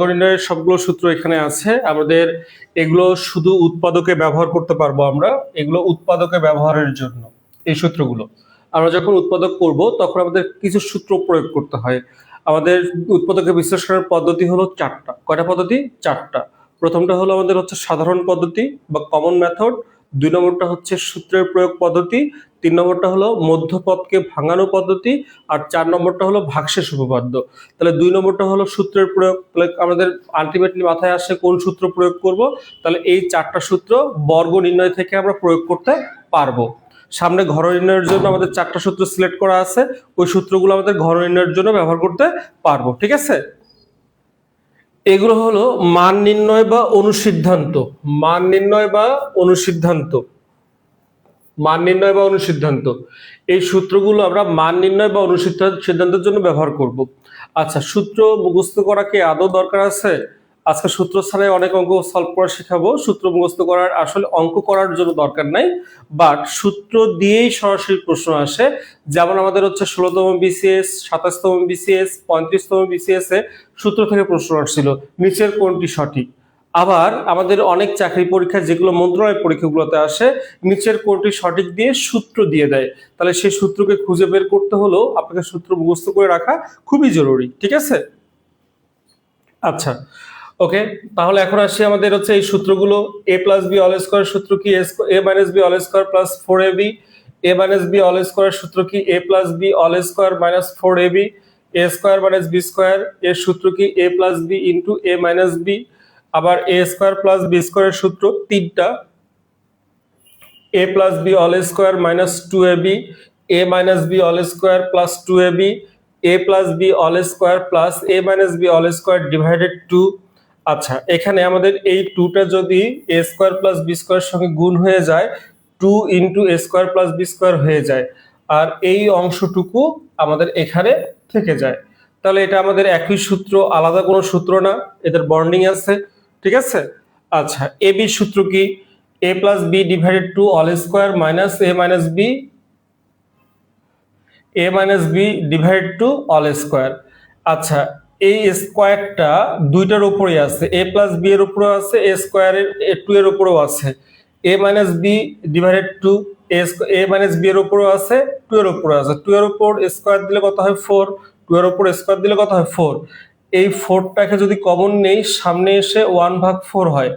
নির্ণয়ের সবগুলো সূত্র এখানে আছে। আমাদের এগুলো শুধু উৎপাদকে ব্যবহার করতে পারবো আমরা, এগুলো উৎপাদকে ব্যবহারের জন্য। এই সূত্রগুলো আমরা যখন উৎপাদক করব তখন আমাদের কিছু সূত্র প্রয়োগ করতে হয়। আমাদের উৎপাদকে বিশ্লেষণের পদ্ধতি হলো চারটা। কয়টা পদ্ধতি? চারটা। প্রথমটা হলো আমাদের হচ্ছে সাধারণ পদ্ধতি বা কমন মেথড, 2 নম্বরটা হচ্ছে সূত্রের প্রয়োগ পদ্ধতি, 3 নম্বরটা হলো মধ্যপদকে ভাঙানো পদ্ধতি, আর 4 নম্বরটা হলো ভাগশেষ উপপাদ্য। তাহলে 2 নম্বরটা হলো সূত্রের প্রয়োগ। তাহলে আমাদের আলটিমেটলি মাথায় আসে কোন সূত্র প্রয়োগ করব। তাহলে এই 4টা সূত্র বর্গ নির্ণয় থেকে আমরা প্রয়োগ করতে পারবো। সামনে ঘর নির্ণয়ের জন্য আমাদের 4টা সূত্র সিলেক্ট করা আছে, ওই সূত্রগুলো আমাদের ঘর নির্ণয়ের জন্য ব্যবহার করতে পারবো। ঠিক আছে, এগুলো হলো মান নির্ণয় বা অনুসিদ্ধান্ত। মান নির্ণয় বা অনুসিদ্ধান্ত, মান নির্ণয় বা অনুসিদ্ধান্ত, এই সূত্রগুলো আমরা মান নির্ণয় বা অনুসিদ্ধান্তের জন্য ব্যবহার করব। আচ্ছা, সূত্র মুখস্থ করা কি আদৌ দরকার আছে? আজকে সূত্র ছাড়াই অনেক অঙ্ক সলভ করা শেখাবো। সূত্র মুখস্থ করার আসলে অঙ্ক করার জন্য দরকার নাই, বাট সূত্র দিয়েই সরাসরি প্রশ্ন আসে। যেমন আমাদের হচ্ছে 16তম বিসিএস, 27তম বিসিএস, 35তম বিসিএস এ সূত্র থেকে প্রশ্ন আসছিল, নিচের কোনটি সঠিক। আবার আমাদের অনেক চাকরি পরীক্ষা যেগুলো মন্ত্রণালয় পরীক্ষাগুলোতে আসে, নিচের কোনটি সঠিক দিয়ে সূত্র দিয়ে দেয়। তাহলে সেই সূত্রকে খুঁজে বের করতে হলেও আপনাকে সূত্র মুখস্থ করে রাখা খুবই জরুরি। ঠিক আছে, আচ্ছা ওকে। তাহলে এখন আসি আমাদের হচ্ছে এই সূত্রগুলো। a plus B all square সূত্র কি? a minus B all square plus 4ab। a minus B all square সূত্র কি? a plus B all square minus 4ab। a square minus B square এর সূত্র কি? a plus B into a minus B. আবার a square plus B স্কয়ারের সূত্র তিনটা, a plus B all square minus 2ab, a minus B all square plus 2ab, a plus B all square plus a minus B all square divided 2। আচ্ছা, এখানে আমাদের এই 2টা যদি a স্কয়ার প্লাস বি স্কয়ারের সঙ্গে গুণ হয়ে যায়, 2 into a square plus B square হয়ে যায়, আর এই অংশটুকু আমাদের এখানে থেকে যায়। তাহলে এটা আমাদের একই সূত্র, আলাদা কোনো সূত্র না, এদের বন্ডিং আছে। ঠিক আছে, আচ্ছা এ বি সূত্র কি? a plus B divided 2 all square minus a minus B, a minus B divided 2 all square. আচ্ছা, এই স্কয়ারটা দুইটার উপরেই আছে, a প্লাস বি এর উপরেও আছে, a স্কয়ারের 2 এর উপরেও আছে। a minus B divided 2, a minus B এর উপরেও আছে, 2 এর উপরেও আছে। 2 এর উপর স্কয়ার দিলে কত হয়? 4। 2 এর উপর স্কয়ার দিলে কত হয়? 4। এই 4টাকে যদি কমন নেই, সামনে এসে 1/4 হয়।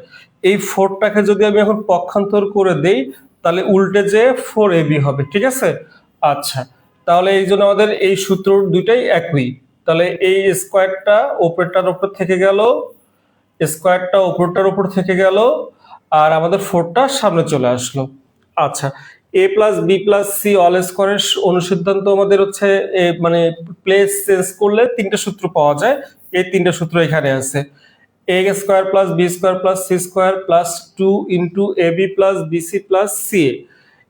এই 4টাকে যদি আমি এখন পক্ষান্তর করে দেই, তাহলে উল্টে যে 4ab হবে। ঠিক আছে, আচ্ছা তাহলে এই জন্য আমাদের এই সূত্র দুইটাই একই। তাহলে এই স্কয়ারটা উপরটার উপর থেকে গেল, স্কয়ারটা উপরটার উপর থেকে গেল, আর আমাদের 4টা সামনে চলে আসলো। আচ্ছা, a plus B plus C all স্কয়ারের অনুসিদ্ধান্ত আমাদের হচ্ছে মানে প্লেস চেঞ্জ করলে 3টা সূত্র পাওয়া যায়। এই 3টা সূত্র এখানে আছে। a square plus B square plus C square plus 2 into A B plus BC plus C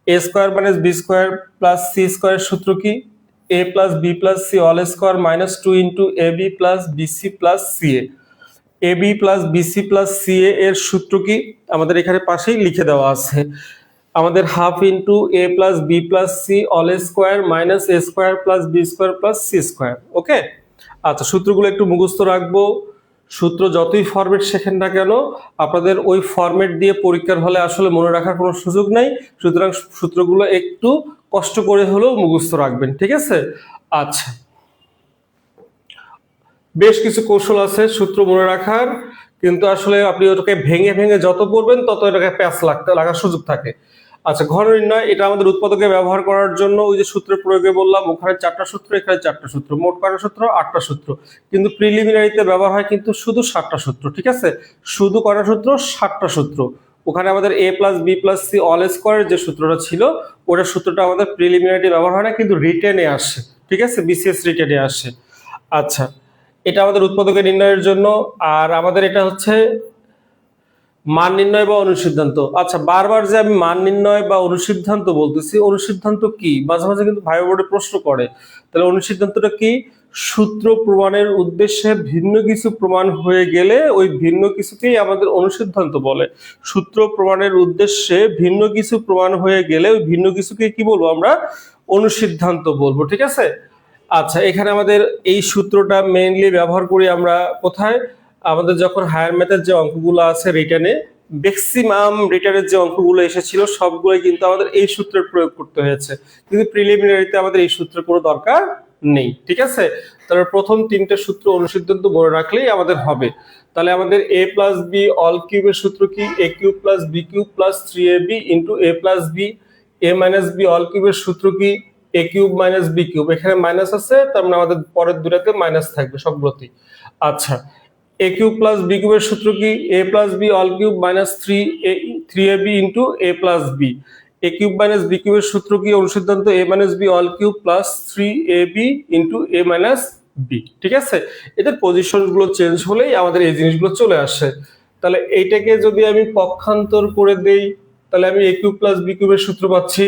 A square minus B square plus C স্কয়ারের সূত্র কি? a plus B plus C all square minus 2 into A B plus BC plus C A B plus BC plus C এর সূত্র কি? আমাদের এখানে পাশেই লিখে দেওয়া আছে। আমাদের half into A plus B plus C all square minus A square plus B square plus C square. Okay, আচ্ছা সূত্রগুলো একটু মুখস্থ রাখবো। সূত্র যতই ফরম্যাট শেখেন না কেন, আপনাদের ওই ফরম্যাট দিয়ে পরীক্ষার হলে আসলে মনে রাখার কোনো সুযোগ নাই। সুতরাং সূত্রগুলো একটু কষ্ট করে হলেও মুখস্থ রাখবেন। ঠিক আছে, আচ্ছা বেশ কিছু কৌশল আছে সূত্র মনে রাখার, কিন্তু আসলে আপনি ওটাকে ভেঙে ভেঙে যত পড়বেন তত এটাকে প্যাচ লাগার সুযোগ থাকে। আচ্ছা, ঘন নির্ণয়, এটা আমাদের উৎপাদকে ব্যবহার করার জন্য ওই যে সূত্রের প্রয়োগে বললাম, ওখানে 4টা সূত্র, এখানে 4টা সূত্র, মোট কয়টা সূত্র? 8টা সূত্র। কিন্তু প্রিলিমিনারিতে ব্যবহার হয় কিন্তু শুধু 7টা সূত্র। ঠিক আছে, শুধু কয়টা সূত্র? 7টা সূত্র। ওখানে আমাদের a plus B plus C all স্কয়ারের যে সূত্রটা ছিল, ওটা সূত্রটা আমাদের প্রিলিমিনারিতে ব্যবহার হয় না, কিন্তু রিটেনে আসে। ঠিক আছে, বিসিএস রিটেনে আসে। আচ্ছা, এটা আমাদের উৎপাদকে নির্ণয়ের জন্য। আর আমাদের এটা হচ্ছে মান নির্ণয় বা অনুসিদ্ধান্ত। আচ্ছা, বারবার যে আমি মান নির্ণয় বা অনুসিদ্ধান্ত বলতেছি, অনুসিদ্ধান্ত কি মাঝে মাঝে কিন্তু ভাইবা বোর্ডে প্রশ্ন করে। তাহলে অনুসিদ্ধান্তটা কি? সূত্র প্রমাণের উদ্দেশ্যে ভিন্ন কিছু প্রমাণ হয়ে গেলে ওই ভিন্ন কিছুকেই আমাদের অনুসিদ্ধান্ত বলে। সূত্র প্রমাণের উদ্দেশ্যে ভিন্ন কিছু প্রমাণ হয়ে গেলে ওই ভিন্ন কিছুকে কি বলবো আমরা? অনুসিদ্ধান্ত বলবো। ঠিক আছে, আচ্ছা এখানে আমাদের এই সূত্রটা মেইনলি ব্যবহার করি আমরা কোথায়? আমাদের যখন হায়ার ম্যাথের যে অঙ্কগুলো আছে রিটার্নে, ম্যাক্সিমাম রিটার্নের যে অঙ্কগুলো এসেছিল সবগুলোই কিন্তু আমাদের এই সূত্রের প্রয়োগ করতে হয়েছে, কিন্তু প্রিলিমিনারিতে আমাদের এই সূত্রের কোনো দরকার নেই। ঠিক আছে, তাহলে প্রথম তিনটে সূত্র অনুসিদ্ধান্ত মনে রাখলেই আমাদের হবে। তাহলে আমাদের a প্লাস বি অল কিউবের সূত্র কি? a cube plus B cube plus 3ab into a plus B. a minus B all কিউবের সূত্র কি? a cube minus B cube, এখানে মাইনাস আছে তার মানে আমাদের পরের দুটাতে মাইনাস থাকবে সবগুলোতেই। আচ্ছা, a কিউব প্লাস বি কিউবের সূত্র কি? a plus B all cube minus 3ab into a plus B. a cube minus B কিউবের সূত্র কি? অনুসিদ্ধান্ত a minus B all cube plus 3ab into a minus B. ঠিক আছে, এদের পজিশন গুলো চেঞ্জ হলেই আমাদের এই জিনিসগুলো চলে আসে। তাহলে এইটাকে যদি আমি পক্ষান্তর করে দেই তাহলে আমি a কিউব প্লাস বি কিউবের সূত্র পাচ্ছি।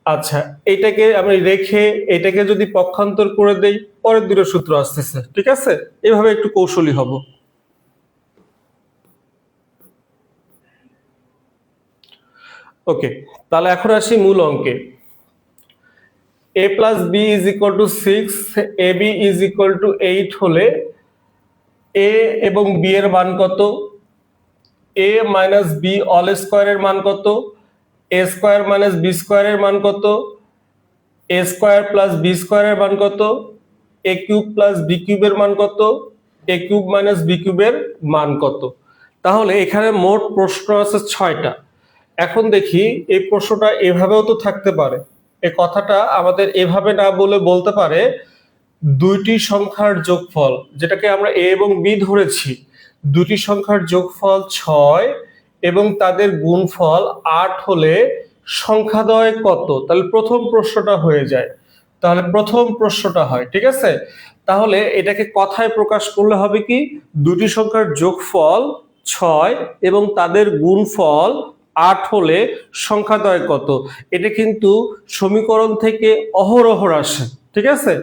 আচ্ছা, এটাকে আমি রেখে এটাকে যদি পক্ষান্তর করে দেই পরের দুটো সূত্র আসতেছে। ঠিক আছে, এভাবে একটু কৌশলী হব। ওকে, তাহলে এখন আসি মূল অঙ্কে। a plus B is equal to 6, A B is equal to 8 হলে a এবং b এর মান কত? a মাইনাস বি অল স্কোয়ারের মান কত? a স্কোয়ার মাইনাস বি স্কোয়ারের মান কত? a স্কোয়ার প্লাস বি স্কোয়ারের মান কত? a কিউব প্লাস বি কিউবের মান কত? a কিউব মাইনাস বি কিউবের মান কত? তাহলে এখানে মোট প্রশ্ন আছে 6টা। এখন দেখি এই প্রশ্নটা এভাবেও তো থাকতে পারে। এই কথাটা আমাদের এভাবে না বলে বলতে পারে দুইটি সংখ্যার যোগফল, যেটাকে আমরা a এবং b ধরেছি, দুটি সংখ্যার যোগফল 6 এবং তাদের গুণফল 8 হলে সংখ্যাদ্বয় কত? তাহলে প্রথম প্রশ্নটা হয়ে যায়, তাহলে প্রথম প্রশ্নটা হয়। ঠিক আছে, তাহলে এটাকে কথায় প্রকাশ করলে হবে কি? দুটি সংখ্যার যোগফল 6 এবং তাদের গুণফল 8 হলে সংখ্যাদ্বয় কত? এটা কিন্তু সমীকরণ থেকে অহরহ আসে। ঠিক আছে,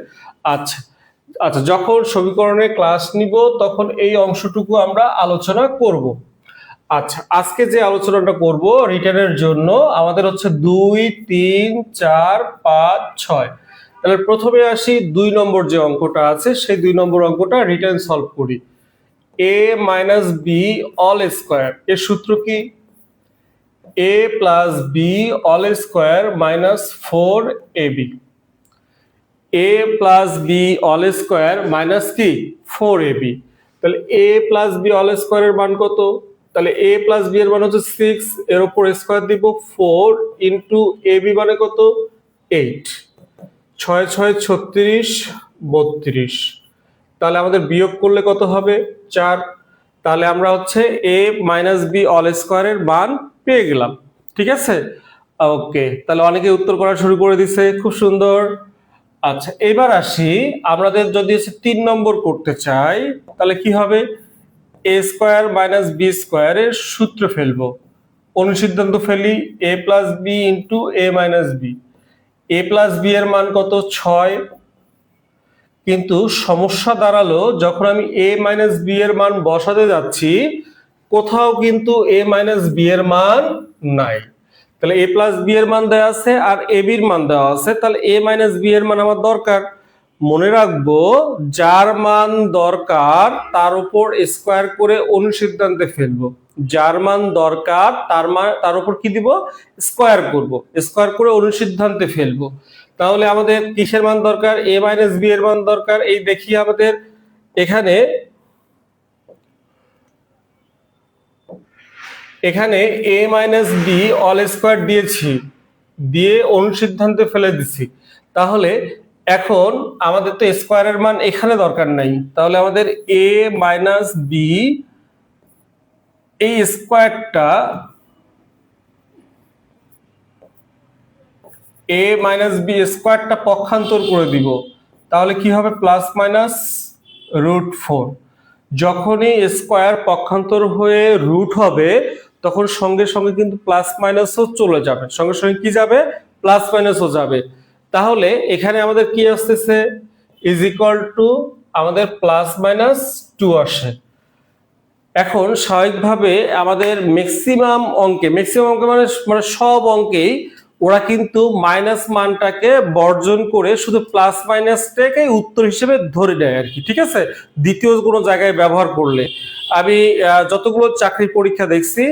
আচ্ছা আচ্ছা, যখন সমীকরণের ক্লাস নিব তখন এই অংশটুকু আমরা আলোচনা করব। আচ্ছা, আজকে যে আলোচনাটা করব রিটার্নের জন্য আমাদের হচ্ছে 2, 3, 4, 5, 6। তাহলে প্রথমে আসি 2 নম্বর যে অঙ্কটা আছে সেই 2 নম্বর অঙ্কটা রিটার্ন সলভ করি। a minus B all square এর সূত্র কি? a plus B all square minus 4ab। a plus B all square minus কি? 4ab। তাহলে a প্লাস বি অল স্কোয়ারের মান কত? তাহলে a প্লাস বি এর মান হচ্ছে 6, এর উপর স্কোয়ার দিব 4 ইন্টু ab মানে কত? 8। 6 6 36 32। তাহলে আমাদের বিয়োগ করলে কত হবে? 4। তাহলে আমরা হচ্ছে a মাইনাস বি অল স্কোয়ারের মান পেয়ে গেলাম। ঠিক আছে, ওকে, তাহলে অনেকে উত্তর করা শুরু করে দিছে, খুব সুন্দর। আচ্ছা, এবার আসি আমাদের যদি 3 নম্বর করতে চাই তাহলে কি হবে? a স্কোয়ার মাইনাস বি স্কোয়ারের সূত্র ফেলবো, অনুসিদ্ধান্ত ফেলি a plus B into a minus B. a plus B এর মান কত? 6। কিন্তু সমস্যা দাঁড়ালো যখন আমি a মাইনাস বি এর মান বসাতে যাচ্ছি কোথাও কিন্তু a মাইনাস বি এর মান নাই। তাহলে a প্লাস বি এর মান দেওয়া আছে আর a b এর মান দেওয়া আছে, তাহলে a মাইনাস বি এর মান আমার দরকার। মনে রাখবো যার মান দরকার তার উপর স্কোয়ার করে অনুসিদ্ধান্তে ফেলবো, যার মান দরকার তার উপর কি দিব? স্কোয়ার করব, স্কোয়ার করে অনুসিদ্ধান্তে ফেলবো। তাহলে আমাদের কিসের মান দরকার? a মাইনাস বি এর মান দরকার। এই দেখি আমাদের এখানে a minus B all square দিয়েছি, দিয়ে অনুসিদ্ধান্তে ফেলে দিছি। তাহলে এখন আমাদের তো স্কোয়ারের মান এখানে দরকার নাই, তাহলে আমাদের a মাইনাস বি এই স্কোয়ারটা a মাইনাস বি স্কোয়ারটা পক্ষান্তর করে দিব, তাহলে কি হবে? Plus minus √4। যখনই স্কোয়ার পক্ষান্তর হয়ে রুট হবে তখন সঙ্গে সঙ্গে কিন্তু প্লাস মাইনাসও চলে যাবে, সঙ্গে সঙ্গে কি যাবে? প্লাস মাইনাসও যাবে। তাহলে এখানে আমাদের কি আসতেছে? ইজ ইকুয়াল টু আমাদের প্লাস মাইনাস 2 আসে। এখন স্বাভাবিকভাবে আমাদের ম্যাক্সিমাম অঙ্কে মানে সব অঙ্কেই ওরা কিন্তু মাইনাস মানটাকে বর্জন করে শুধু প্লাস মাইনাসটাকে উত্তর হিসেবে ধরে নেয় আর কি, ঠিক আছে, দ্বিতীয় কোনো জায়গায় ব্যবহার করলে। আমি যতগুলো চাকরির পরীক্ষা দেখছি,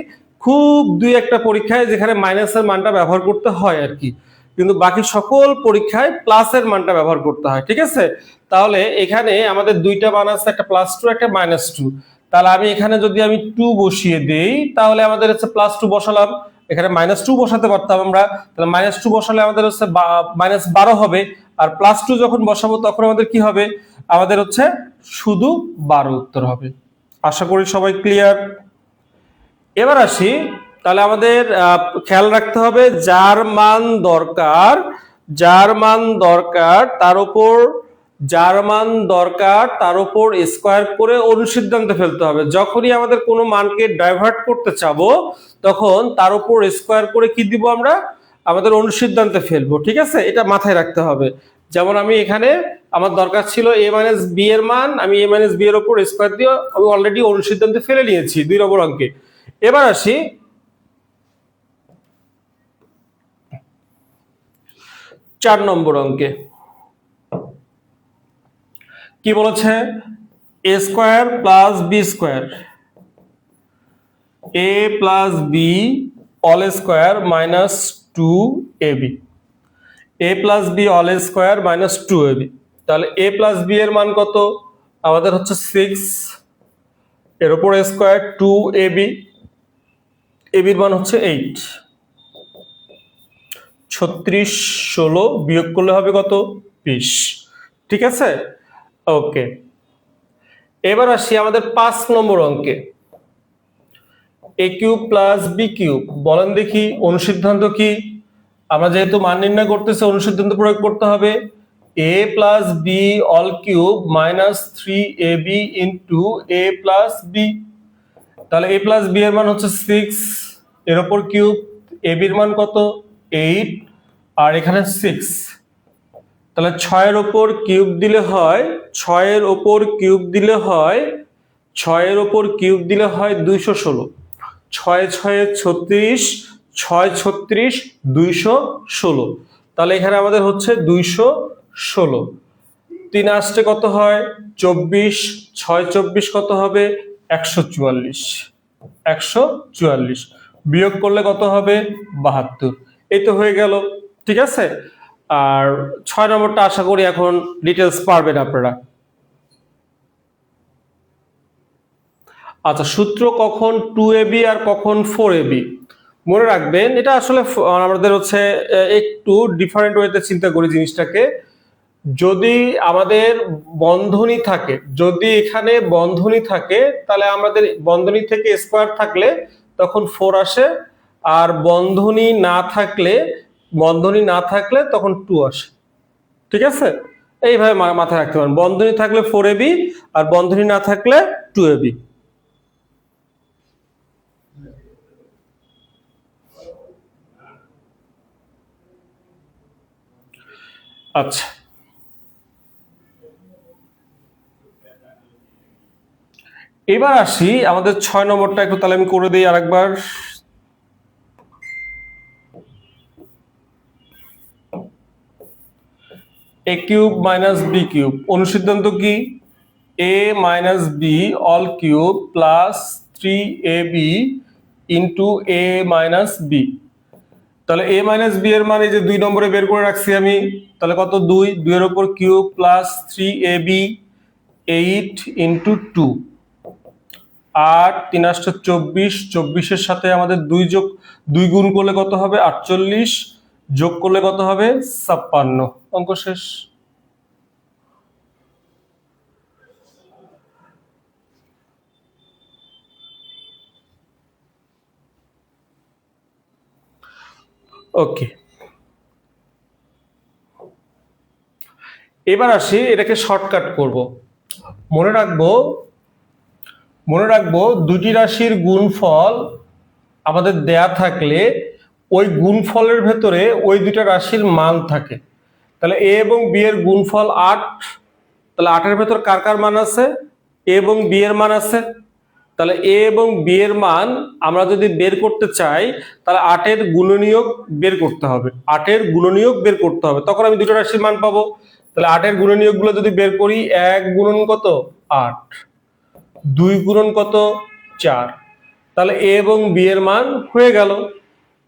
খুব দুই একটা পরীক্ষায় যেখানে মাইনাসের মানটা ব্যবহার করতে হয় আর কি, কিন্তু বাকি সকল পরীক্ষায় প্লাসের মানটা ব্যবহার করতে হয়, ঠিক আছে। তাহলে এখানে আমাদের দুইটা মান আছে, একটা +2 একটা -2। তাহলে আমি এখানে যদি আমি 2 বসিয়ে দেই, তাহলে আমাদের হচ্ছে +2 বসালাম, এখানে -2 বসাতে পারতাম আমরা, তাহলে -2 বসালে আমাদের হচ্ছে -12 হবে। আর +2 যখন বসাবো তখন আমাদের কি হবে, আমাদের হচ্ছে শুধু 12 উত্তর হবে। আশা করি সবাই ক্লিয়ার। এবার আসি, তাহলে আমাদের খেয়াল রাখতে হবে যার মান দরকার, যার মান দরকার তার উপর স্কোয়ার করে অনুসিদ্ধান্তে ফেলতে হবে। যখনই আমাদের কোনো মানকে ডাইভার্ট করতে চাবো তখন তার উপর স্কোয়ার করে কি দিব আমরা, আমাদের অনুসিদ্ধান্তে ফেলবো, ঠিক আছে, এটা মাথায় রাখতে হবে। যেমন আমি এখানে আমার দরকার ছিল a - b এর মান, আমি a - b এর উপর স্কোয়ার দিয়ে আমি অলরেডি অনুসিদ্ধান্তে ফেলে নিয়েছি 2 নম্বর অঙ্কে। এবার আসি 4 নম্বর অঙ্কে। কি বলেছে, a square plus b square, a plus b all square minus 2ab, a plus b all square minus 2ab। তাহলে a প্লাস b এর মান কত, আমাদের হচ্ছে 6, এর উপর স্কোয়ার 2ab, ab এর মান হচ্ছে 8, 36 16 বিয়োগ করলে হবে কত, 20, ঠিক আছে, ওকে। এবার আসি আমাদের 5 নম্বর অঙ্কে। a cube plus b cube, বলেন দেখি অনুসিদ্ধান্ত কি। আমরা যেহেতু মান নির্ণয় করতেছি অনুসিদ্ধান্ত প্রয়োগ করতে হবে। a plus b all cube minus 3ab into a plus b। তাহলে a প্লাস b এর মান হচ্ছে 6, এর উপর কিউব, ab এর মান কত 8, আর এখানে 6। তাহলে 6 এর উপর কিউব দিলে হয় 6 এর উপর কিউব দিলে হয় 6 এর উপর কিউব দিলে হয় 216, 6 6 36, 6 36 216। তাহলে এখানে আমাদের হচ্ছে 216, 3 আসতে কত হয় 24, 6 24 কত হবে 144, 144 বিয়োগ করলে কত হবে 72। এই তো হয়ে গেল, ঠিক আছে। আর 6 নম্বরটা আশা করি এখন ডিটেলস পারবেন আপনারা। আচ্ছা, সূত্র কখন 2ab আর কখন 4ab মনে রাখবেন। এটা আসলে আমাদের হচ্ছে একটু ডিফারেন্ট ওয়েতে চিন্তা করি জিনিসটাকে। যদি আমাদের বন্ধনী থাকে, যদি এখানে বন্ধনী থাকে তাহলে আমাদের বন্ধনী থেকে স্কোয়ার থাকলে তখন 4 আসে, আর বন্ধনী না থাকলে তখন 2 আসে, ঠিক আছে। এইভাবে মাথায় রাখতে পারেন, বন্ধনী থাকলে 4ab আর বন্ধনী না থাকলে 2ab। আচ্ছা, এবার আসি আমাদের 6 নম্বরটা একটু তাহলে আমি করে দিই আরেকবার। a cube minus b cube, অনুসিদ্ধান্ত কি, a minus b all cube plus 3ab into a minus b। তাহলে a মাইনাস b এর মানে যে 2 নম্বরে বের করে রাখছি আমি, তাহলে কত 2, 2 এর উপর কিউব প্লাস 3ab 8 ইন্টু 2, 8 3 8 24, 24 এর সাথে আমাদের 2 গুণ করলে কত হবে 48, যোগ করলে কত হবে 56, অঙ্ক শেষ। ওকে, এবার আসি এটাকে শর্টকাট করব। মনে রাখবো দুটি রাশির গুণফল আমাদের দেয়া থাকলে ওই গুণফলের ভেতরে ওই দুটা রাশির মান থাকে। তাহলে a এবং b এর গুণফল 8, তাহলে 8 এর ভেতর কার কার মান আছে, a এবং b এর মান আছে, তাহলে এ এবং বি এর মান আমরা যদি বের করতে চাই তাহলে 8 এর গুণনীয়ক বের করতে হবে, 8 এর গুণনীয়ক বের করতে হবে, তখন আমি দুটো রাশির মান পাবো। তাহলে 8 এর গুণনীয়ক গুলো যদি বের করি, 1 গুণন কত 8, 2 গুণন কত 4, তাহলে এ এবং বি এর মান হয়ে গেল।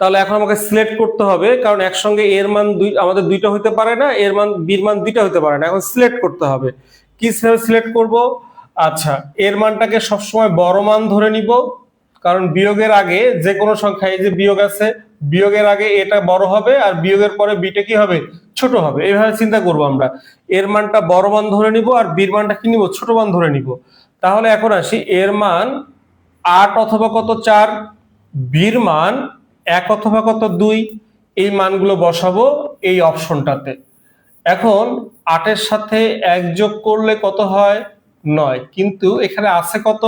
তাহলে এখন আমাকে সিলেক্ট করতে হবে, কারণ একসঙ্গে এর মান আমাদের দুইটা হতে পারে না, এর মান বির মান দুইটা হতে পারে না। এখন সিলেক্ট করতে হবে, কি সিলেক্ট করব? আচ্ছা, এর মানটাকে সবসময় বড় মান ধরে নিব, কারণ বিয়োগের আগে যে কোনো সংখ্যা, এই যে বিয়োগ আছে, বিয়োগের আগে এটা বড় হবে আর বিয়োগের পরে বিটা কি হবে, ছোট হবে। এইভাবে চিন্তা করব আমরা, এর মানটা বড় মান ধরে নিব আর বির মানটা কি নিব, ছোট মান ধরে নিব। তাহলে এখন আসি, এর মান 8 অথবা কত 4, বির মান 1 অথবা কত 2, এই মানগুলো বসাবো এই অপশনটাতে। এখন 8 এর সাথে 1 যোগ করলে কত হয় 9, কিন্তু এখানে আছে কত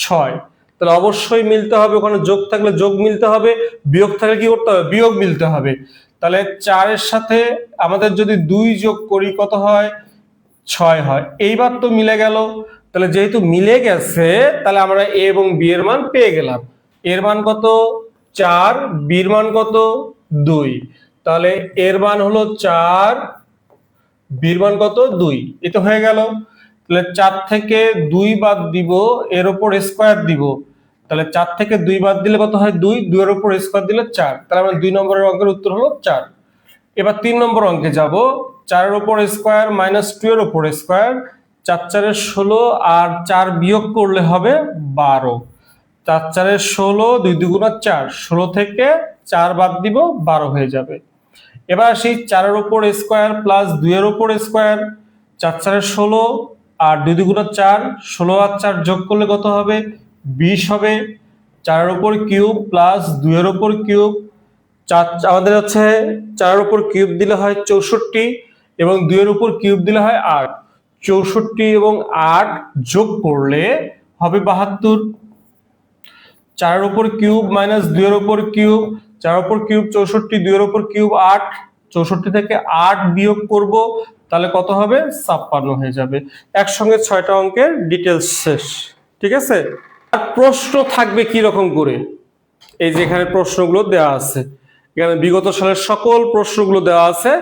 6, তাহলে অবশ্যই মিলতে হবে, ওখানে যোগ থাকলে যোগ মিলতে হবে, বিয়োগ থাকলে কি করতে হবে, বিয়োগ মিলতে হবে। তাহলে 4 এর সাথে আমাদের যদি 2 যোগ করি কত হয়, 6 হয়। এইবার তো মিলে গেল। তাহলে যেহেতু মিলে গেছে, তাহলে আমরা এ এবং বি এর মান পেয়ে গেলাম। এর মান কত 4, বির মান কত 2, তাহলে এর মান হলো 4, বির মান কত 2, এটা হয়ে গেল। তাহলে 4 থেকে 2 বাদ দিব, এর উপর স্কয়ার দিব, তাহলে 4 থেকে 2 বাদ দিলে কত হয় 2, 2 এর উপর স্কয়ার দিলে 4, তাহলে আমরা 2 নম্বরের অঙ্কের উত্তর হলো 4। এবার 3 নম্বর অঙ্কে যাব, 4 এর উপর স্কয়ার মাইনাস 2 এর উপর স্কয়ার, 4 4 এর 16 আর 4 বিয়োগ করলে হবে 12, 4 4 এর 16, 2 2 4, 16 থেকে 4 বাদ দিব 12 হয়ে যাবে। এবার আসি 4 এর উপর স্কয়ার প্লাস 2 এর উপর স্কয়ার, 4 4 এর 16 আর 2 2 4, 16 আর 4 যোগ করলে কত হবে 20 হবে। 4 এর উপর কিউব প্লাস 2 এর উপর কিউব, আমাদের হচ্ছে 4 এর উপর কিউব দিলে হয় 64 এবং 2 এর উপর কিউব দিলে হয় 8, 64 এবং 8 যোগ করলে হবে 72। 4 এর উপর কিউব মাইনাস 2 এর উপর কিউব, 4 এর উপর কিউব 64, 2 এর উপর কিউব 8, 64 থেকে 8 বিয়োগ করব, তাহলে কত হবে 56 হয়ে যাবে। একসঙ্গে 6টা অঙ্কের ডিটেলস শেষ। ঠিক আছে, আর প্রশ্ন থাকবে কি রকম করে, এই যে এখানে প্রশ্নগুলো দেওয়া আছে, এখানে বিগত সালের সকল প্রশ্নগুলো দেওয়া আছে।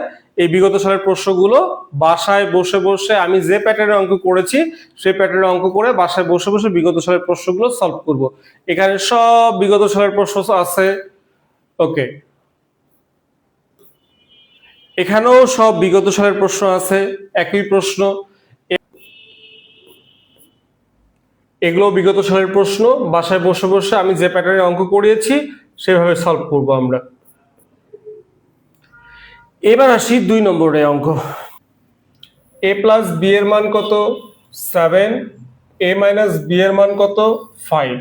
এই বিগত সালের প্রশ্নগুলো বাসায় বসে বসে আমি যে প্যাটার্নের অঙ্ক করেছি সেই প্যাটার্নের অঙ্ক করে বাসায় বসে বসে বিগত সালের প্রশ্নগুলো সলভ করব। এখানে সব বিগত সালের প্রশ্ন আছে। ওকে, এখানেও সব বিগত সালের প্রশ্ন আছে, একই প্রশ্ন, এগুলো বিগত সালের প্রশ্ন। বাসায় বসে বসে আমি যে প্যাটার্নের অঙ্ক করিয়েছি সেভাবে সলভ করব আমরা। এবার আসি 2 নম্বরের অঙ্ক। a প্লাস বি এর মান কত 7, a মাইনাস বি এর মান কত 5।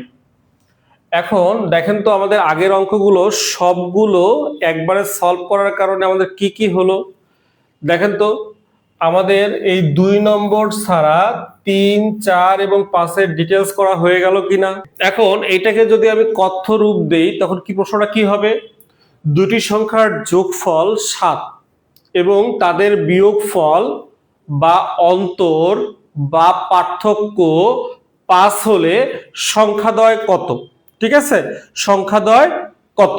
এখন দেখেন তো আমাদের আগের অঙ্কগুলো সবগুলো একবারে সলভ করার কারণে আমাদের কি কি হলো দেখেন তো। আমাদের এই 2 নম্বর ছাড়া 3, 4 এবং 5 এর ডিটেলস করা হয়ে গেল কিনা। এখন এইটাকে যদি আমি কথ্য রূপ দেই তখন কি প্রশ্নটা কি হবে, দুটি সংখ্যার যোগফল 7 এবং তাদের বিয়োগফল বা অন্তর বা পার্থক্য 5 হলে সংখ্যাদ্বয় কত। ঠিক আছে, সংখ্যাদ্বয় কত।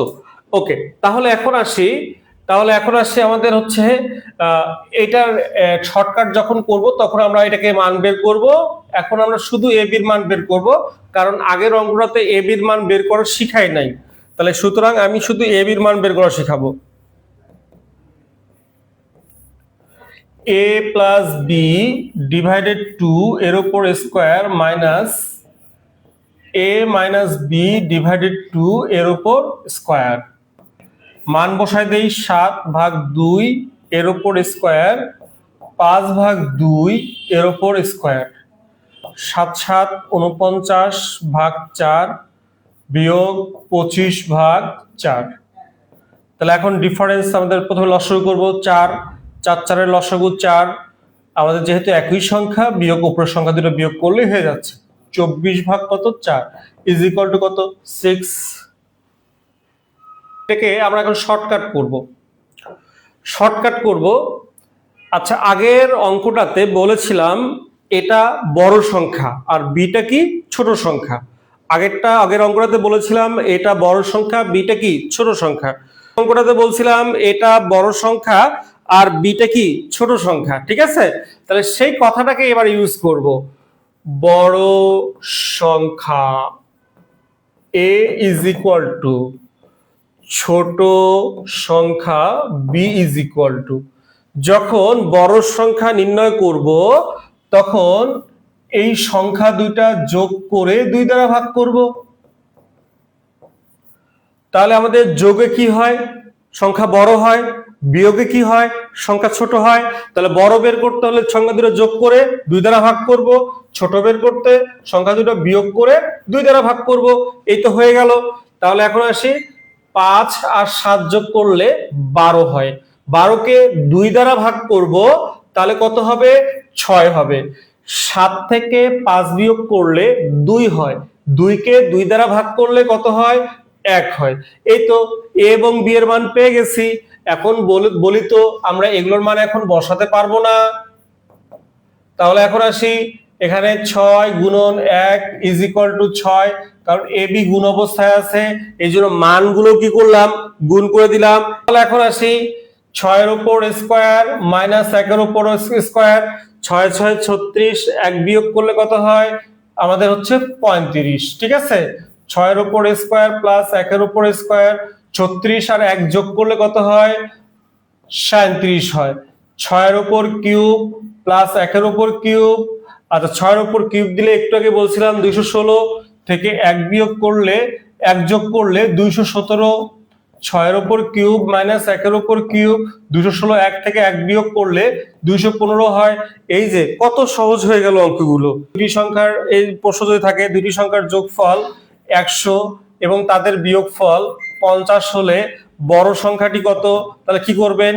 ওকে, তাহলে এখন আসি আমাদের হচ্ছে এটার শর্টকাট যখন করব তখন আমরা এটাকে মান বের করব। এখন আমরা শুধু এ বির মান বের করব, কারণ আগের অঙ্কটাতে এ বির মান বের করা শিখাই নাই। তাহলে সুতরাং আমি শুধু এ বির মান বের করা শিখাবো। a প্লাস বি ডিভাইডেড 2 এর উপর square minus a minus B divided 2 এর উপর স্কয়ার। মান বসাই দেই 7/2 এর উপর স্কয়ার, 5/2 এর উপর স্কয়ার, 7 7 49/4 বিয়োগ 25/4। তাহলে এখন ডিফারেন্স আমাদের প্রথমে লসাগু করব 4, 4 4 এর লসাগু 4। আমাদের যেহেতু একই সংখ্যা, বিয়োগ উপরের সংখ্যা দুটো বিয়োগ করলেই হয়ে যাচ্ছে। 24/4 ইজ ইকুয়াল টু কত 6। এটাকে আমরা এখন শর্টকাট করব। আচ্ছা, আগের অঙ্কটাতে বলেছিলাম এটা বড় সংখ্যা আর বিটা কি ছোট সংখ্যা। আগের অঙ্কটাতে বলেছিলাম এটা বড় সংখ্যা, বিটা কি ছোট সংখ্যা। অঙ্কটাতে বলছিলাম এটা বড় সংখ্যা আর বিটা কি ছোট সংখ্যা, ঠিক আছে? তাহলে সেই কথাটাকে এবার ইউজ করব। বড় সংখ্যা a ইজ ইকুয়াল টু ছোট সংখ্যা b ইজ ইকুয়াল টু। যখন বড় সংখ্যা নির্ণয় করব তখন এই সংখ্যা দুইটা যোগ করে 2 দ্বারা ভাগ করব। তাহলে আমাদের যোগে কি হয়, সংখ্যা বড় হয়, বিয়োগে কি হয়, সংখ্যা ছোট হয়। তাহলে বড় বের করতে হলে সংখ্যা দুটো যোগ করে 2 দ্বারা ভাগ করব, ছোট বের করতে সংখ্যা দুটো বিয়োগ করে 2 দ্বারা ভাগ করব। এই তো হয়ে গেল। তাহলে এখন আসি 5 আর 7 যোগ করলে 12 হয়। 12কে 2 দ্বারা ভাগ করব, তাহলে কত হবে? 6 হবে। 7 থেকে 5 বিয়োগ করলে 2 হয়। 2কে 2 দ্বারা ভাগ করলে কত হয়? 1 হয়। এই তো a এবং b এর মান পেয়ে গেছি। এখন বলি তো আমরা এগুলোর মান এখন বসাতে পারবো না। তাহলে এখন আসি, এখানে 6 গুণন 1 ইজ ইকুয়াল টু 6, কারণ এ বি গুণ অবস্থায় আছে, এই জন্য মানগুলো কি করলাম? গুণ করে দিলাম। তাহলে এখন আসি, 6 এর উপর স্কোয়ার মাইনাস 1 এর উপর স্কোয়ার, 6 6 36, 1 বিয়োগ করলে কত হয়? আমাদের হচ্ছে 35, ঠিক আছে? 6 এর উপর স্কোয়ার প্লাস 1 এর উপর স্কোয়ার, 36 আর 1 যোগ করলে কত হয়? 37 হয়। 6 এর উপর কিউব প্লাস 1 এর উপর কিউব, আচ্ছা 6 এর উপর কিউব দিলে একটু আগে বলছিলাম 216 থেকে 1 বিয়োগ করলে 1 যোগ করলে 217, 6 এর উপর কিউব মাইনাস 1 এর উপর কিউব, 216 1 থেকে 1 বিয়োগ করলে 215 হয়। এই যে কত সহজ হয়ে গেল অঙ্কগুলো। দুটি সংখ্যার এই প্রশ্ন যদি থাকে, দুটি সংখ্যার যোগফল 100 এবং তাদের বিয়োগফল 50 হলে বড় সংখ্যাটি কত? তাহলে কি করবেন?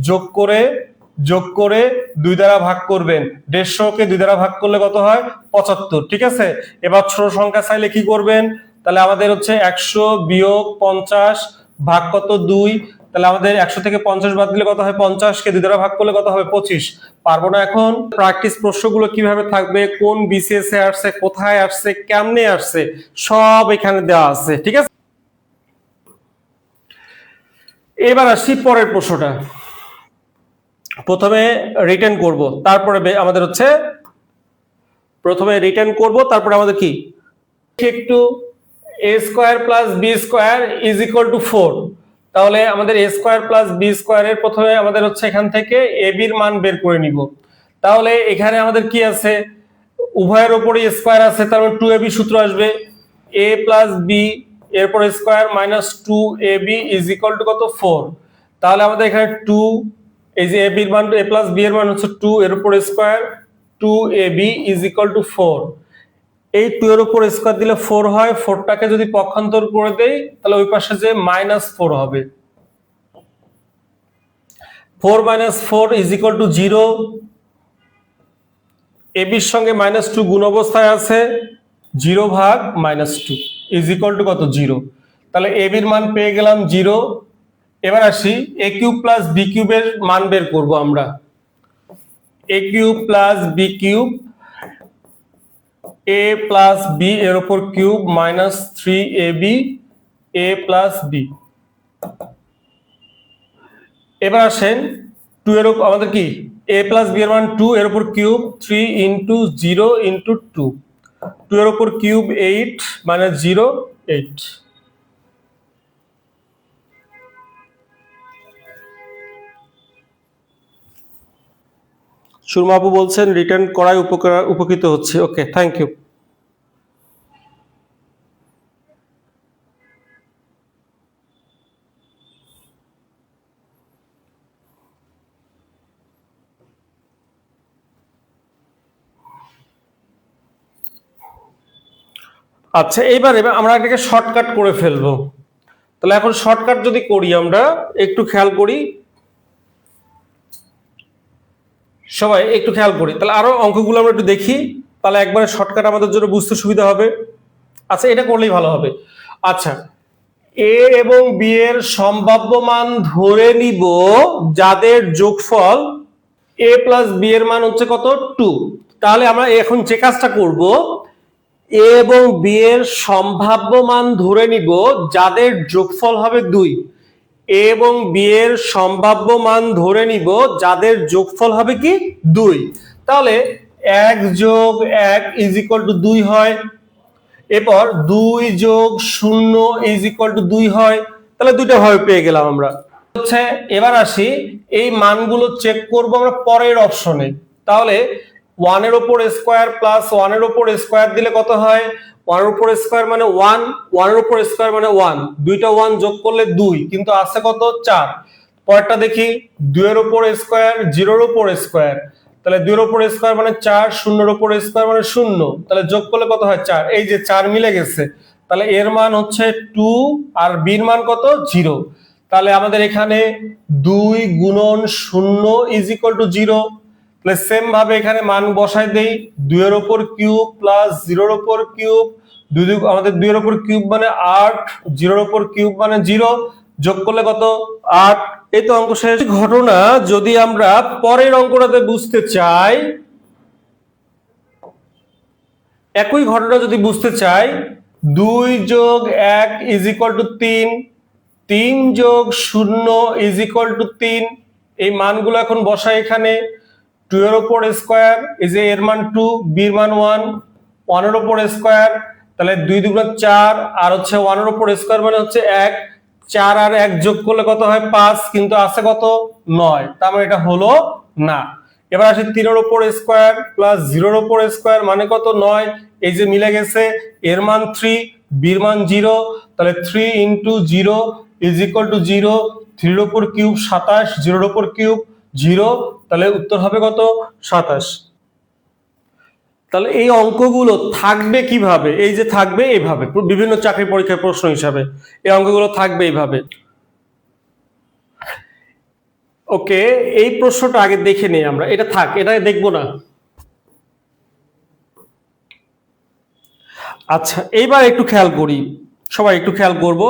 যোগ করে 2 দ্বারা ভাগ করবেন। 150কে 2 দ্বারা ভাগ করলে কত হয়? 75, ঠিক আছে? এবার ছোট সংখ্যা চাইলে কি করবেন? তাহলে আমাদের হচ্ছে 100 বিয়োগ 50 ভাগ কত? 2। তাহলে আমাদের 100 থেকে 50 বাদ দিলে কত হয়? 50কে 2 দ্বারা ভাগ করলে কত হবে? 25। পারবো না এখন? প্র্যাকটিস প্রশ্নগুলো কিভাবে থাকবে, কোন বিসিএস এ আসছে, কোথায় আসছে, কেমনে আসছে, সব এখানে দেওয়া আছে, ঠিক আছে? এবার আসি পরের প্রশ্নটা। প্রথমে রিটার্ন করব, তারপরে আমাদের হচ্ছে প্রথমে রিটার্ন করব, তারপরে আমাদের কি একটু a square plus b square is equal two 4। তাহলে আমাদের a স্কয়ার প্লাস b স্কয়ারের প্রথমে আমাদের হচ্ছে এখান থেকে ab এর মান বের করে নিব। তাহলে এখানে আমাদের কি আছে? উভয়ের উপরে স্কয়ার আছে, তার মানে 2ab সূত্র আসবে। a প্লাস b এরপর square minus 2ab is equal two কত? 4। তাহলে আমাদের এখানে 2, এই যে ab এর মান, a প্লাস b এর মান হচ্ছে 2, এর উপর square 2ab is equal two 4। এই 2 এর উপর স্কয়ার দিলে 4 হয়। 4টাকে যদি পক্ষান্তর করে দেই তাহলে ওই পাশে যে -4 হবে। 4 - 4 ইজ ইকুয়াল টু 0। ab এর সঙ্গে -2 গুণ অবস্থায় আছে, 0 ভাগ -2 ইজ ইকুয়াল টু কত? 0। তাহলে ab এর মান পেয়ে গেলাম 0। এবার আসি a কিউব প্লাস b কিউবের মান বের করব আমরা। a cube plus b cube, a plus b এর উপর cube minus 3ab a plus b। এবার আসেন 2 এর উপর আমাদের কি a প্লাস b এর মান 2, এর উপর কিউব 3 ইন্টু 0 ইন্টু 2, 2 এর উপর কিউব 8 মানে 0 8। সুরমা আপু বলছেন রিটার্ন করায় উপকৃত হচ্ছে। ওকে, থ্যাংক ইউ। আচ্ছা, এবার আমরা এটাকে শর্টকাট করে ফেলবো। তাহলে এখন শর্টকাট যদি করি, আমরা একটু খেয়াল করি, সবাই একটু খেয়াল করি। তাহলে আরো অঙ্কগুলো আমরা একটু দেখি, তাহলে একবারে শর্টকাট আমাদের জন্য বুঝতে সুবিধা হবে। আচ্ছা, এটা করলেই ভালো হবে। আচ্ছা, a এবং b এর সম্ভাব্য মান ধরে নিব যাদের যোগফল a প্লাস b এর মান হচ্ছে কত? 2। তাহলে আমরা এখন যে কাজটা করব, এ এবং বি এর সম্ভাব্য মান ধরে নিব যাদের যোগফল হবে 2। এ এবং বি এর সম্ভাব্য মান ধরে নিব যাদের যোগফল হবে কি 2। তাহলে 1 যোগ 1 ইজ ইকুয়াল টু 2 হয়, এরপর 2 যোগ 0 ইজ ইকুয়াল টু 2 হয়। তাহলে দুইটা ভাবে পেয়ে গেলাম আমরা। হচ্ছে এবার আসি এই মানগুলো চেক করব আমরা পরের অপশনে। তাহলে 1 এর উপর স্কয়ার প্লাস 1 এর উপর স্কয়ার দিলে কত হয়? 1 এর উপর স্কয়ার মানে 1, 1 এর উপর স্কয়ার মানে 1, দুইটা 1 যোগ করলে 2, কিন্তু আছে কত? 4। পরেরটা দেখি, 2 এর উপর স্কয়ার 0 এর উপর স্কয়ার, তাহলে 2 এর উপর স্কয়ার মানে 4, 0 এর উপর স্কয়ার মানে 0, তাহলে যোগ করলে কত হয়? 4। এই যে 4 মিলে গেছে, তাহলে এর মান হচ্ছে 2 আর বি এর মান কত? 0। তাহলে আমাদের এখানে 2 গুণন 0 ইজ ইকুয়াল টু 0। তাহলে সেম ভাবে এখানে মান বসাই দেই, 2 এর উপর কিউব প্লাস 0 এর উপর কিউব, আমাদের 2 এর উপর কিউব মানে 8, 0 এর উপর কিউব মানে 0, যোগ করলে কত? 8। এই তো অঙ্ক শেষ। ঘটনা যদি আমরা পরের অঙ্কটাতে বুঝতে চাই, একই ঘটনা যদি বুঝতে চাই, 2 যোগ 1 ইজ ইকুয়াল টু 3, 3 যোগ 0 ইজ ইকুয়াল টু 3, এই মানগুলো এখন বসাই এখানে। 2 এর উপর স্কয়ার, এই যে এর মান 2, বি এর মান 1, 1 এর উপর স্কয়ার, তাহলে 2 দুগুণ 4, আর হচ্ছে 1 এর উপর স্কয়ার মানে হচ্ছে 1, 4 আর 1 যোগ করলে কত হয়? 5, কিন্তু আছে কত? 9, তার মানে এটা হলো না। এবার আসি 3 এর উপর স্কয়ার প্লাস 0 এর উপর স্কয়ার মানে কত? 9, এই যে মিলে গেছে, এর মান 3, বি এর মান 0, তাহলে 3 ইনটু 0 ইজ ইকুয়াল টু 0, 3 এর উপর কিউব 27, 0 এর উপর কিউব 0, তাহলে উত্তর হবে কত? 27। তাহলে এই অঙ্কগুলো থাকবে কিভাবে? এই যে থাকবে এইভাবে, বিভিন্ন চাকরি পরীক্ষার প্রশ্ন হিসাবে এই অঙ্কগুলো থাকবে এইভাবে। ওকে, এই প্রশ্নটা আগে দেখে নেই আমরা, এটা থাক, এটা দেখবো না। আচ্ছা, এইবার একটু খেয়াল করি, সবাই একটু খেয়াল করব।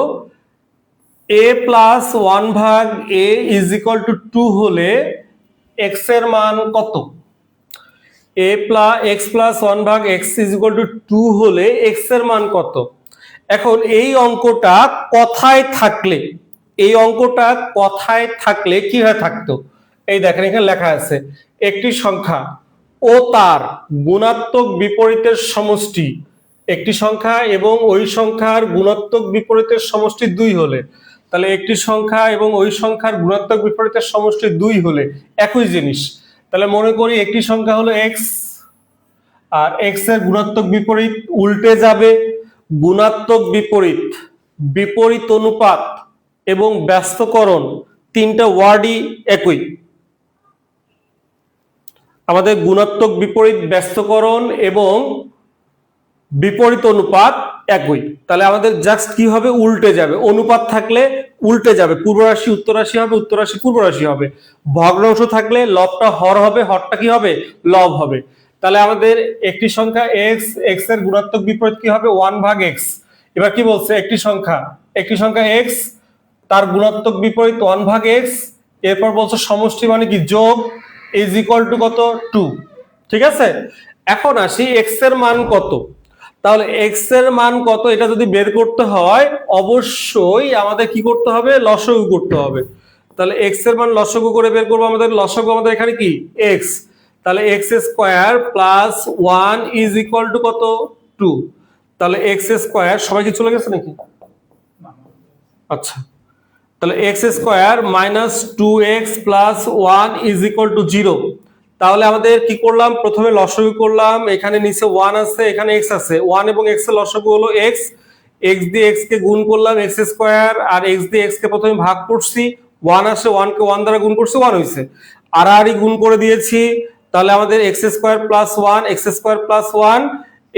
a প্লাস 1 ভাগ a ইজ ইকুয়াল টু 2 হলে x এর মান কত? x প্লাস 1 ভাগ x ইজ ইকুয়াল টু 2 হলে x এর মান কত? এখন এই অঙ্কটা কথায় থাকলে, এই অঙ্কটা কথায় থাকলে কি হয়ে থাকতো? এই দেখেন এখানে লেখা আছে, একটি সংখ্যা ও তার গুণাত্মক বিপরীতের সমষ্টি, একটি সংখ্যা এবং ওই সংখ্যার গুণাত্মক বিপরীতের সমষ্টি 2 হলে, তাহলে একটি সংখ্যা এবং ওই সংখ্যার গুণাত্মক বিপরীতের সমষ্টি 2 হলে একই জিনিস। তাহলে মনে করি একটি সংখ্যা হলো x, আর x এর গুণাত্মক বিপরীত উল্টে যাবে, গুণাত্মক বিপরীত, বিপরীত অনুপাত এবং ব্যস্তকরণ, তিনটা ওয়ার্ডই একই। আমাদের গুণাত্মক বিপরীত, ব্যস্তকরণ এবং বিপরীত অনুপাত একই, তাহলে আমাদের জাস্ট কি হবে? উল্টে যাবে। অনুপাত থাকলে উল্টে যাবে, পূর্ব রাশি উত্তর রাশি হবে, উত্তর রাশি পূর্ব রাশি হবে। ভগ্নাংশ থাকলে লবটা হর হবে, হরটা কি হবে? লব হবে। তাহলে আমাদের একটি সংখ্যা x, x এর গুণাত্মক বিপরীত কি হবে? 1 ভাগ x। এবার কি বলছে? একটি সংখ্যা x, তার গুণাত্মক বিপরীত 1 ভাগ x, এরপর বলছে সমষ্টি মানে কি? যোগ, ইজ ইকুয়াল টু কত? 2। ঠিক আছে, এখন আসি x এর মান কত। তাহলে x এর মান কত এটা যদি বের করতে হয়, অবশ্যই আমাদের কি করতে হবে? লসাগু করতে হবে। তাহলে x এর মান লসাগু করে বের করবো। আমাদের লসাগু আমাদের এখানে কি? x, তাহলে x square plus 1 is equal two কত? 2। তাহলে x স্কয়ার, সবাই কি চলে গেছে নাকি? আচ্ছা, তাহলে x square minus 2x plus 1 is equal two 0। তাহলে আমাদের কি করলাম? প্রথমে লসাগু করলাম, এখানে নিচে 1 আছে, এখানে x আছে, 1 এবং x এর লসাগু হলো x, x দিয়ে x কে গুণ করলাম x স্কয়ার, আর x দিয়ে x কে প্রথমে ভাগ করছি, 1 আসে, 1 কে 1 দ্বারা গুণ করছি, 1 হইছে, আর গুণ করে দিয়েছি। তাহলে আমাদের x square plus 1, x square plus 1,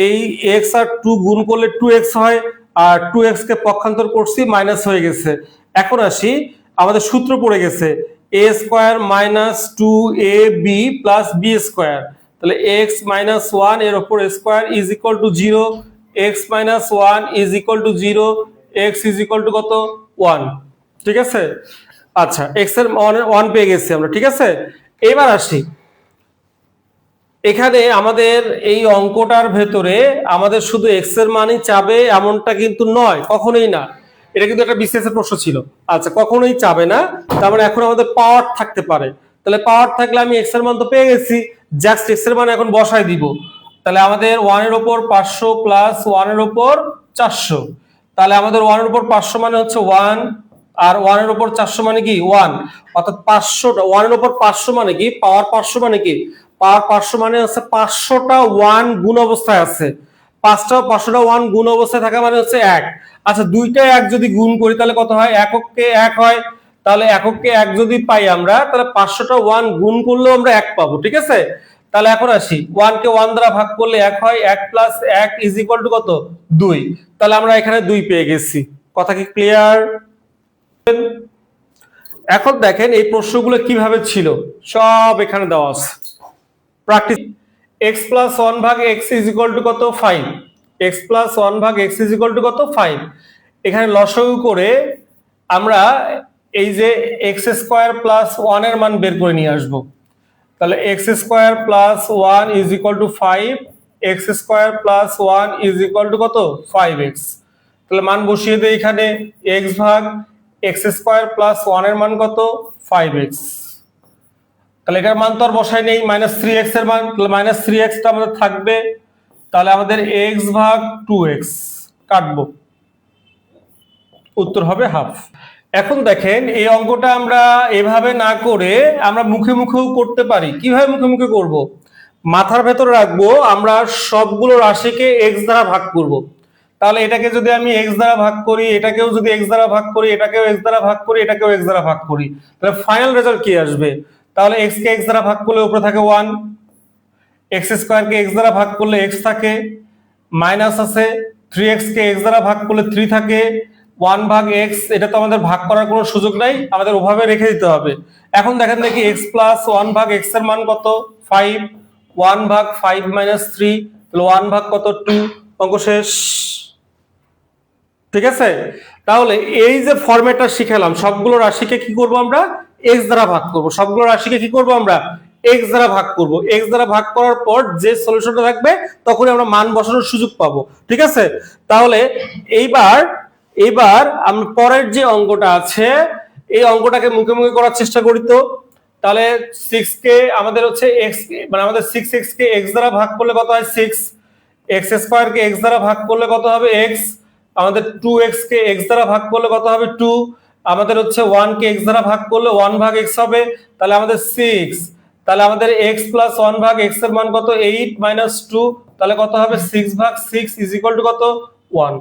এই x আর 2 গুণ করলে 2x হয়, আর 2x কে পক্ষান্তর করছি, মাইনাস হয়ে গেছে। এখন আসি, আমাদের সূত্র পড়ে গেছে a square minus 2ab plus b square, তাহলে x মাইনাস 1 এর উপর square is equal two 0, x minus 1 is equal two 0, x is equal two কত? 1। ঠিক আছে, আচ্ছা x এর 1 পেয়ে গেছি আমরা। ঠিক আছে, এবার আসি, এখানে আমাদের এই অঙ্কটার ভেতরে আমাদের শুধু এক্স এর মানই চাবে এমনটা কিন্তু নয়, কখনোই না। এটা কিন্তু একটা বিসিএস এর প্রশ্ন ছিল। আচ্ছা, কখনোই চাবে না, তার মানে এখন আমাদের পাওয়ার থাকতে পারে। তাহলে পাওয়ার থাকলে আমি এক্স এর মান তো পেয়ে গেছি, জাস্ট এক্স এর মান এখন বসাই দিব। তাহলে আমাদের 1 এর উপর 500 প্লাস 1 এর উপর 400, তাহলে আমাদের 1 এর উপর 500 মানে হচ্ছে 1, আর 1 এর উপর 400 মানে কি 1, অর্থাৎ 500টা 1 এর উপর 500 মানে কি পাওয়ার 500 মানে কি পাওয়ার 500 মানে হচ্ছে 500টা 1 গুণ অবস্থায় আছে। 500টা 1 গুণ অবস্থায় থাকা মানে হচ্ছে 1। আচ্ছা, দুইটা 1 যদি গুণ করি তাহলে কত হয়? এককে 1 হয়। তাহলে এককে 1 যদি পাই আমরা, তাহলে 500টা 1 গুণ করলেও আমরা 1 পাবো। ঠিক আছে, তাহলে এখন আসি 1 কে 1 দ্বারা ভাগ করলে 1 হয়, 1 প্লাস 1 ইজ ইকুয়াল টু কত? 2। তাহলে আমরা এখানে 2 পেয়ে গেছি। কথা কি ক্লিয়ার? এখন দেখেন এই প্রশ্নগুলো কিভাবে ছিল, সব এখানে দেওয়া আছে। প্র্যাকটিস। x প্লাস 1 ভাগ x ইজ ইকুয়াল টু কত? 5। x প্লাস 1 ভাগ x ইজ ইকুয়াল টু কত? 5। এখানে লসাগু করে আমরা এই যে x স্কয়ার প্লাস 1 এর মান বের করে নিয়ে আসবো। তাহলে x square plus 1 is equal two 5, x square plus 1 is equal two কত? 5x। তাহলে মান বসিয়ে দেই এখানে, x ভাগ x স্কয়ার প্লাস 1 এর মান কত? 5x। তাহলে এটার মান তো আর বসাই নেই, -3x এর মান, তাহলে -3x টা আমাদের থাকবে। তাহলে আমাদের x ভাগ 2x কাটবো, উত্তর হবে হাফ। এখন দেখেন এই অঙ্কটা আমরা এভাবে না করে আমরা মুখে মুখেও করতে পারি। কিভাবে মুখে মুখে করব? মাথার ভেতরে রাখবো আমরা সবগুলো রাশিকে x দ্বারা ভাগ করব। তাহলে এটাকে যদি আমি x দ্বারা ভাগ করি, এটাকেও যদি x দ্বারা ভাগ করি, এটাকেও x দ্বারা ভাগ করি, এটাকেও x দ্বারা ভাগ করি, তাহলে ফাইনাল রেজাল্ট কি আসবে? তাহলে x কে x দ্বারা ভাগ করলে উপরে থাকে 1, x স্কয়ার কে x দ্বারা ভাগ করলে x থাকে, মাইনাস আছে 3x কে x দ্বারা ভাগ করলে 3 থাকে, 1 ভাগ x, এটা তো আমাদের ভাগ করার কোনো সুযোগ নাই, আমাদের ওভাবে রেখে দিতে হবে। এখন দেখেন দেখি x প্লাস 1 ভাগ x এর মান কত? 5। 1 ভাগ 5 মাইনাস 3, তাহলে 1 ভাগ কত? 2। অঙ্ক শেষ। ঠিক আছে, তাহলে এই যে ফরম্যাটটা শিখালাম, সবগুলো রাশিকে কি করব আমরা? x দ্বারা ভাগ করব। সবগুলো রাশিকে কি করব আমরা? x দ্বারা ভাগ করব। x দ্বারা ভাগ করার পর যে সলিউশনটা থাকবে তখনই আমরা মান বসানোর সুযোগ পাবো। ঠিক আছে, তাহলে এইবার আমরা পরের যে অঙ্কটা আছে এই অঙ্কটাকে মুখে মুখে করার চেষ্টা করি। তো তাহলে 6 কে আমাদের হচ্ছে x, মানে আমাদের 6x কে x দ্বারা ভাগ করলে কত হয়? 6। x স্কয়ার কে x দ্বারা ভাগ করলে কত হবে? x। আমাদের 2x কে x দ্বারা ভাগ করলে কত হবে? 2। আমাদের হচ্ছে 1 কে x দ্বারা ভাগ করলে 1 ভাগ x হবে, তাহলে আমাদের 6। তাহলে আমাদের x প্লাস 1 ভাগ x এর মান কত? 8 মাইনাস 2, তাহলে কত হবে? 6 ভাগ 6 ইজ ইকুয়াল টু কত? 1।